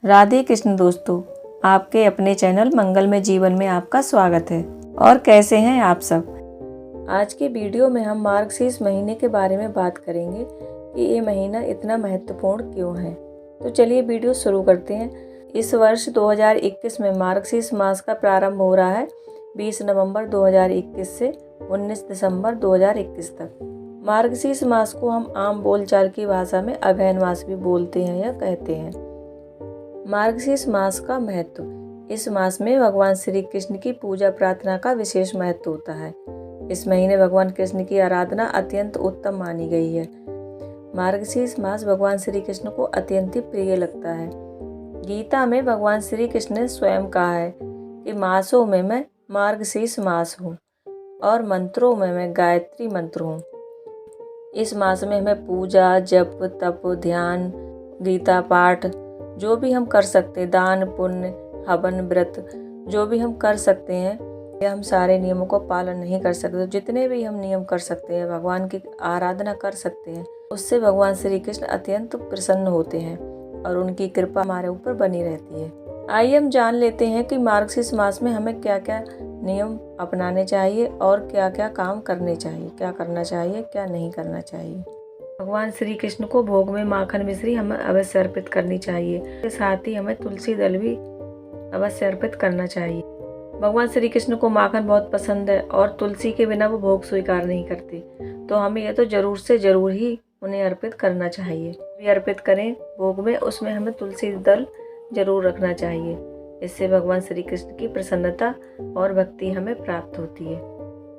राधे कृष्ण दोस्तों, आपके अपने चैनल मंगलमय जीवन में आपका स्वागत है। और कैसे हैं आप सब। आज के वीडियो में हम मार्गशीर्ष महीने के बारे में बात करेंगे कि ये महीना इतना महत्वपूर्ण क्यों है। तो चलिए वीडियो शुरू करते हैं। इस वर्ष 2021 में मार्गशीर्ष मास का प्रारंभ हो रहा है 20 नवंबर 2021 से 19 दिसंबर 2021 तक। मार्गशीर्ष मास को हम आम बोलचाल की भाषा में अगहन मास भी बोलते हैं या कहते हैं। मार्गशीर्ष मास का महत्व। इस मास में भगवान श्री कृष्ण की पूजा प्रार्थना का विशेष महत्व होता है। इस महीने भगवान कृष्ण की आराधना अत्यंत उत्तम मानी गई है। मार्गशीर्ष मास भगवान श्री कृष्ण को अत्यंत ही प्रिय लगता है। गीता में भगवान श्री कृष्ण ने स्वयं कहा है कि मासों में मैं मार्गशीर्ष मास हूँ और मंत्रों में मैं गायत्री मंत्र हूँ। इस मास में हमें पूजा, जप, तप, ध्यान, गीता पाठ जो भी हम कर सकते हैं, दान, पुण्य, हवन, व्रत जो भी हम कर सकते हैं, या हम सारे नियमों को पालन नहीं कर सकते, तो जितने भी हम नियम कर सकते हैं, भगवान की आराधना कर सकते हैं, उससे भगवान श्री कृष्ण अत्यंत प्रसन्न होते हैं और उनकी कृपा हमारे ऊपर बनी रहती है। आइए हम जान लेते हैं कि मार्गशीर्ष मास में हमें क्या क्या नियम अपनाने चाहिए और क्या क्या काम करने चाहिए, क्या करना चाहिए, क्या नहीं करना चाहिए। भगवान श्री कृष्ण को भोग में माखन मिश्री हमें अवश्य अर्पित करनी चाहिए। इसके साथ ही हमें तुलसी दल भी अवश्य अर्पित करना चाहिए। भगवान श्री कृष्ण को माखन बहुत पसंद है और तुलसी के बिना वो भोग स्वीकार नहीं करते, तो हमें यह तो जरूर से जरूर ही उन्हें अर्पित करना चाहिए। भी अर्पित करें भोग में, उसमें हमें तुलसी दल जरूर रखना चाहिए। इससे भगवान श्री कृष्ण की प्रसन्नता और भक्ति हमें प्राप्त होती है।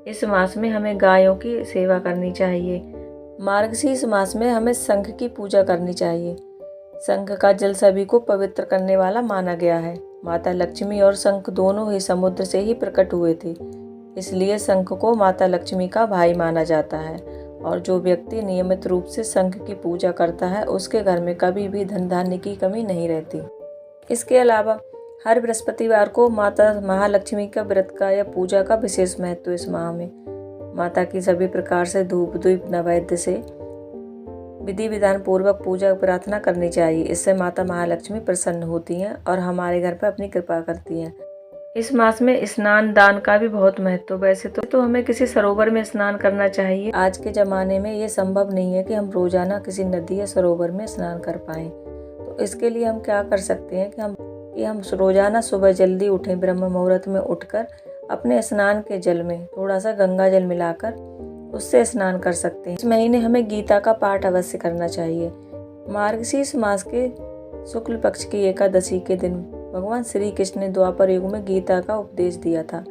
इस मास में हमें गायों की सेवा करनी चाहिए। मार्गशीर्ष मास में हमें शंख की पूजा करनी चाहिए। शंख का जल सभी को पवित्र करने वाला माना गया है। माता लक्ष्मी और शंख दोनों ही समुद्र से ही प्रकट हुए थे, इसलिए शंख को माता लक्ष्मी का भाई माना जाता है। और जो व्यक्ति नियमित रूप से शंख की पूजा करता है, उसके घर में कभी भी धन धान्य की कमी नहीं रहती। इसके अलावा हर बृहस्पतिवार को माता महालक्ष्मी का व्रत का या पूजा का विशेष महत्व। इस माह में माता की सभी प्रकार से धूप दीप नैवेद्य से विधि विधान पूर्वक पूजा प्रार्थना करनी चाहिए। इससे माता महालक्ष्मी प्रसन्न होती हैं और हमारे घर पर अपनी कृपा करती हैं। इस मास में स्नान दान का भी बहुत महत्व। वैसे तो हमें किसी सरोवर में स्नान करना चाहिए। आज के ज़माने में ये संभव नहीं है कि हम रोजाना किसी नदी या सरोवर में स्नान कर पाएँ। तो इसके लिए हम क्या कर सकते हैं कि हम रोजाना सुबह जल्दी उठें, ब्रह्म मुहूर्त में उठकर अपने स्नान के जल में थोड़ा सा गंगा जल मिलाकर उससे स्नान कर सकते हैं। इस महीने हमें गीता का पाठ अवश्य करना चाहिए। मार्गशीर्ष मास के शुक्ल पक्ष की एकादशी के दिन भगवान श्री कृष्ण ने द्वापर युग में गीता का उपदेश दिया था,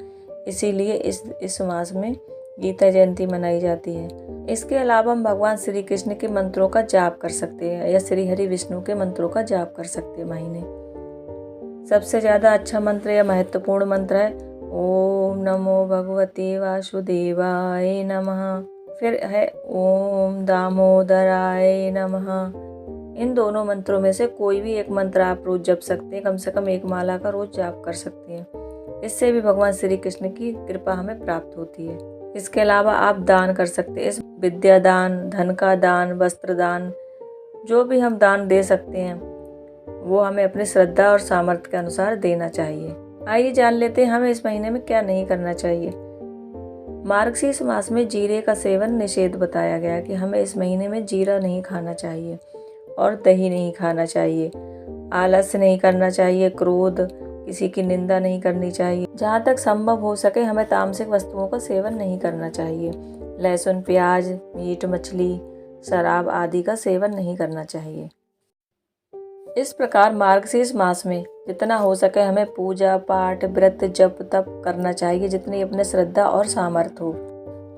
इसीलिए इस मास में गीता जयंती मनाई जाती है। इसके अलावा हम भगवान श्री कृष्ण के मंत्रों का जाप कर सकते हैं या श्री हरि विष्णु के मंत्रों का जाप कर सकते हैं। महीने सबसे ज़्यादा अच्छा मंत्र या महत्वपूर्ण मंत्र है ओम नमो भगवते वासुदेवाय नमः। फिर है ओम दामोदराय नमः। इन दोनों मंत्रों में से कोई भी एक मंत्र आप रोज जप सकते हैं। कम से कम एक माला का रोज जाप कर सकते हैं। इससे भी भगवान श्री कृष्ण की कृपा हमें प्राप्त होती है। इसके अलावा आप दान कर सकते हैं। इस विद्या दान, धन का दान, वस्त्र दान जो भी हम दान दे सकते हैं वो हमें अपनी श्रद्धा और सामर्थ्य के अनुसार देना चाहिए। आइए जान लेते हैं हमें इस महीने में क्या नहीं करना चाहिए। मार्गशीर्ष मास में जीरे का सेवन निषेध बताया गया कि हमें इस महीने में जीरा नहीं खाना चाहिए और दही नहीं खाना चाहिए। आलस्य नहीं करना चाहिए, क्रोध, किसी की निंदा नहीं करनी चाहिए। जहाँ तक संभव हो सके हमें तामसिक वस्तुओं का सेवन नहीं करना चाहिए। लहसुन, प्याज, मीट, मछली, शराब आदि का सेवन नहीं करना चाहिए। इस प्रकार मार्गशीर्ष मास में जितना हो सके हमें पूजा पाठ, व्रत, जप, तप करना चाहिए जितनी अपने श्रद्धा और सामर्थ्य हो।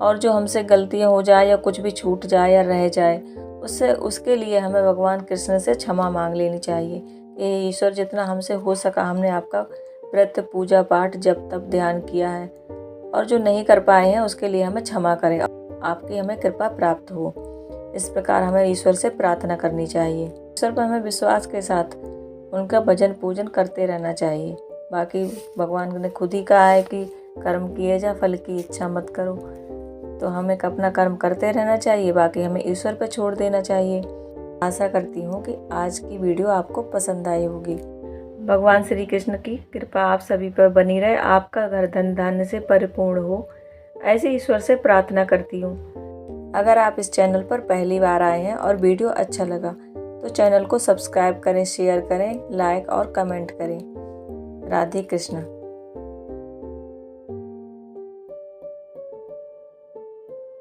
और जो हमसे गलतियां हो जाए या कुछ भी छूट जाए या रह जाए उसके लिए हमें भगवान कृष्ण से क्षमा मांग लेनी चाहिए। ये ईश्वर जितना हमसे हो सका हमने आपका व्रत, पूजा पाठ, जप, तप, ध्यान किया है और जो नहीं कर पाए हैं उसके लिए हमें क्षमा करें, आपकी हमें कृपा प्राप्त हो। इस प्रकार हमें ईश्वर से प्रार्थना करनी चाहिए। ईश्वर पर हमें विश्वास के साथ उनका भजन पूजन करते रहना चाहिए। बाकी भगवान ने खुद ही कहा है कि कर्म किए जा, फल की इच्छा मत करो। तो हमें अपना कर्म करते रहना चाहिए, बाकी हमें ईश्वर पर छोड़ देना चाहिए। आशा करती हूँ कि आज की वीडियो आपको पसंद आई होगी। भगवान श्री कृष्ण की कृपा आप सभी पर बनी रहे, आपका घर धन धान्य से परिपूर्ण हो, ऐसे ईश्वर से प्रार्थना करती हूँ। अगर आप इस चैनल पर पहली बार आए हैं और वीडियो अच्छा लगा तो चैनल को सब्सक्राइब करें, शेयर करें, लाइक और कमेंट करें। राधे कृष्ण।